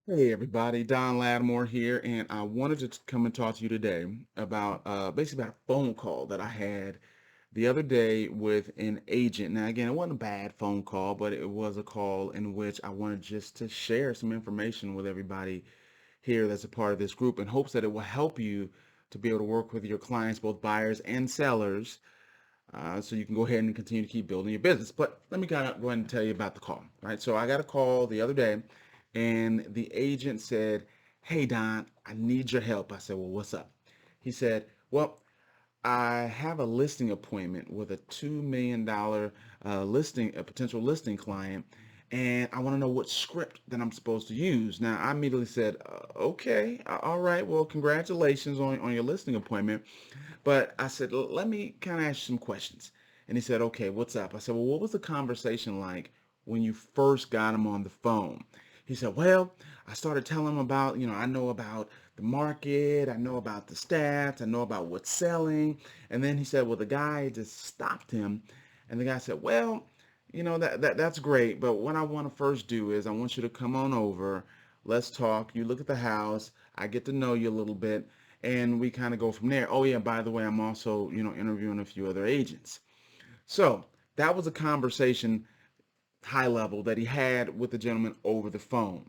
Hey everybody, Don Latimore here, and I wanted to come and talk to you today about basically about a phone call that I had the other day with an agent. Now again, it wasn't a bad phone call, but it was a call in which I wanted just to share some information with everybody here that's a part of this group in hopes that it will help you to be able to work with your clients, both buyers and sellers, so you can go ahead and continue to keep building your business. But let me kind of go ahead and tell you about the call, right? So I got a call the other day, and the agent said, "Hey Don, I need your help." I said, "Well, what's up?" He said, "Well, I have a listing appointment with a $2 million a potential listing client, and I want to know what script that I'm supposed to use." Now, I immediately said, "Okay, all right, well, congratulations on your listing appointment." But I said, Let me kind of ask you some questions." And he said, "Okay, what's up?" I said, "Well, what was the conversation like when you first got him on the phone?" He said, "Well, I started telling him about, I know about the market, I know about the stats, I know about what's selling." And then he said, "Well, the guy just stopped him." And the guy said, "Well, that's great, but what I want to first do is I want you to come on over. Let's talk. You look at the house. I get to know you a little bit, and we kind of go from there. Oh yeah, by the way, I'm also, interviewing a few other agents." So that was a conversation, high level, that he had with the gentleman over the phone.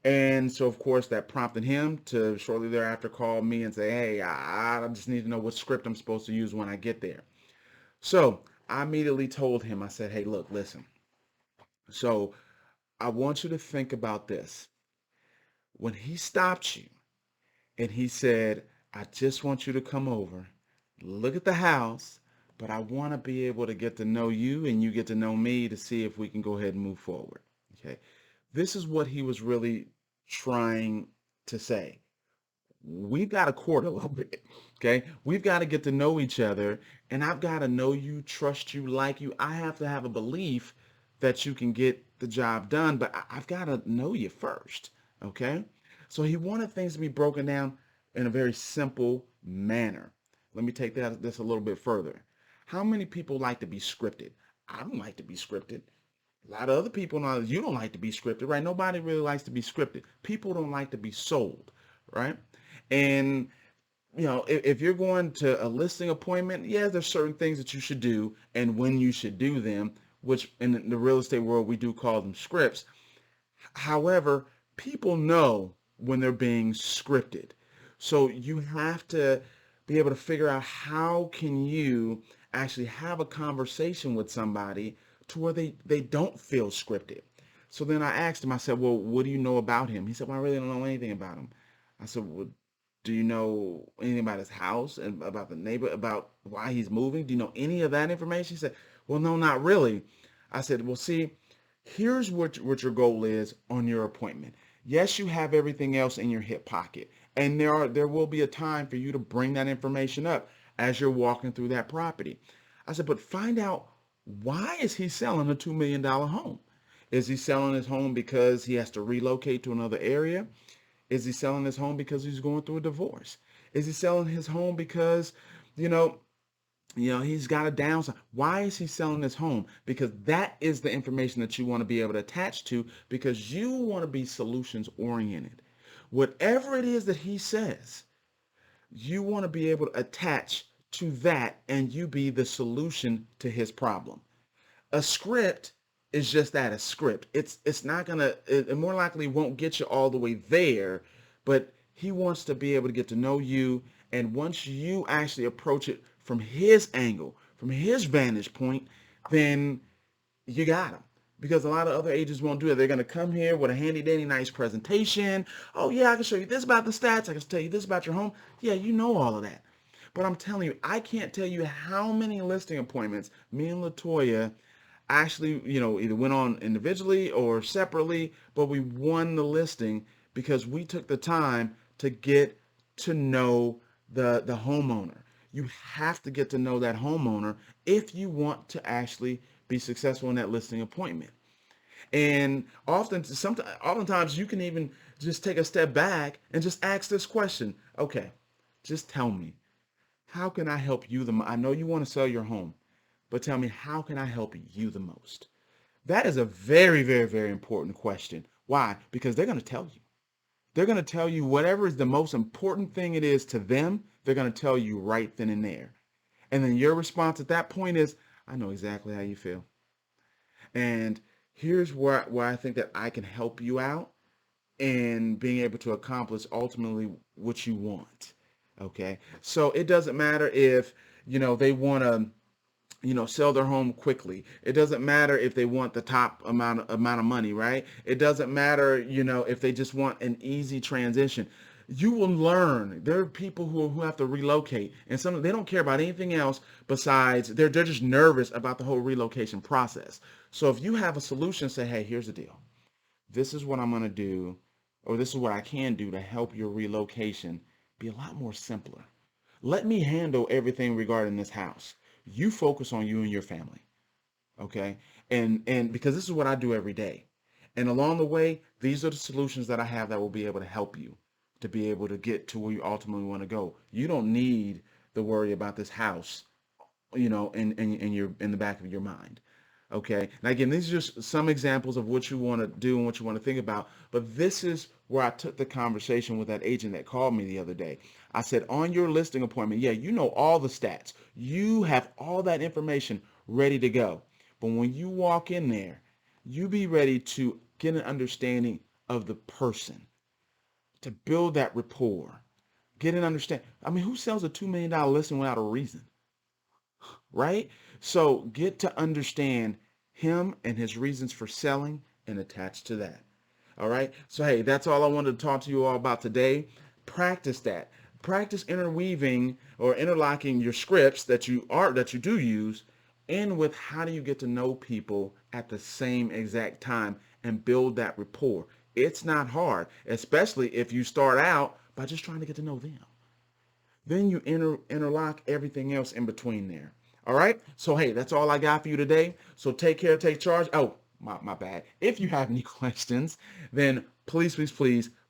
And so, of course, that prompted him to shortly thereafter call me and say, "Hey, I just need to know what script I'm supposed to use when I get there." So I immediately told him, I said, "Hey, look, listen. So I want you to think about this. When he stopped you and he said, 'I just want you to come over, look at the house, but I want to be able to get to know you and you get to know me to see if we can go ahead and move forward.'" Okay. This is what he was really trying to say. We've got to court a little bit. Okay. We've got to get to know each other, and I've got to know you, trust you, like you. I have to have a belief that you can get the job done, but I've got to know you first. Okay. So he wanted things to be broken down in a very simple manner. Let me take this a little bit further. How many people like to be scripted? I don't like to be scripted. A lot of other people know you don't like to be scripted, right? Nobody really likes to be scripted. People don't like to be sold, right? And if you're going to a listing appointment, yeah, there's certain things that you should do and when you should do them, which in the real estate world we do call them scripts. However, people know when they're being scripted. So you have to be able to figure out how can you actually have a conversation with somebody to where they don't feel scripted. So then I asked him, I said, "Well, what do you know about him?" He said, "Well, I really don't know anything about him." I said, "Well, do you know anything about his house and about the neighbor, about why he's moving? Do you know any of that information?" He said, "Well, no, not really." I said, "Well, see, here's what your goal is on your appointment. Yes, you have everything else in your hip pocket, and there will be a time for you to bring that information up as you're walking through that property." I said, "But find out, why is he selling a $2 million home? Is he selling his home because he has to relocate to another area? Is he selling his home because he's going through a divorce? Is he selling his home because, you know, he's got a downside? Why is he selling his home?" Because that is the information that you want to be able to attach to, because you want to be solutions oriented. Whatever it is that he says, you want to be able to attach to that and you be the solution to his problem. A script is just that, a script. It's not gonna, it more likely won't get you all the way there, but he wants to be able to get to know you. And once you actually approach it from his angle, from his vantage point, then you got him. Because a lot of other agents won't do it. They're going to come here with a handy dandy nice presentation. "Oh yeah, I can show you this about the stats. I can tell you this about your home." Yeah, you know all of that. But I'm telling you, I can't tell you how many listing appointments me and LaToya actually, either went on individually or separately, but we won the listing because we took the time to get to know the homeowner. You have to get to know that homeowner if you want to actually be successful in that listing appointment. And oftentimes you can even just take a step back and just ask this question. "Okay, just tell me, how can I help you I know you want to sell your home, but tell me, how can I help you the most?" That is a very, very, very important question. Why? Because they're going to tell you. They're going to tell you whatever is the most important thing it is to them. They're going to tell you right then and there. And then your response at that point is, I know exactly how you feel. And here's where I think that I can help you out in being able to accomplish ultimately what you want. Okay. So it doesn't matter if, they want to, sell their home quickly. It doesn't matter if they want the top amount of money, right? It doesn't matter, if they just want an easy transition. You will learn. There are people who have to relocate, and some they don't care about anything else besides they're just nervous about the whole relocation process. So if you have a solution, say, hey, here's the deal. This is what I'm going to do, or this is what I can do to help your relocation be a lot more simpler. Let me handle everything regarding this house. You focus on you and your family. Okay. And because this is what I do every day. And along the way, these are the solutions that I have that will be able to help you to be able to get to where you ultimately want to go. You don't need to worry about this house, in the back of your mind. Okay. Now again, these are just some examples of what you want to do and what you want to think about. But this is where I took the conversation with that agent that called me the other day. I said, on your listing appointment, yeah, you know all the stats. You have all that information ready to go. But when you walk in there, you be ready to get an understanding of the person, to build that rapport, get an understanding. I mean, who sells a $2 million listing without a reason? Right? So get to understand him and his reasons for selling and attach to that. All right. So, hey, that's all I wanted to talk to you all about today. Practice that. Practice interweaving or interlocking your scripts that you do use in with how do you get to know people at the same exact time and build that rapport. It's not hard, especially if you start out by just trying to get to know them. Then you interlock everything else in between there. All right. So, hey, that's all I got for you today. So take care, take charge. Oh, my bad. If you have any questions, then please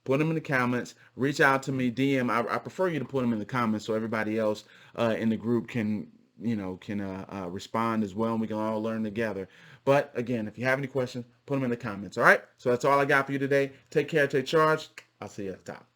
put them in the comments. Reach out to me, DM. I prefer you to put them in the comments so everybody else in the group can respond as well, and we can all learn together. But again, if you have any questions, put them in the comments. All right. So that's all I got for you today. Take care, take charge. I'll see you at the top.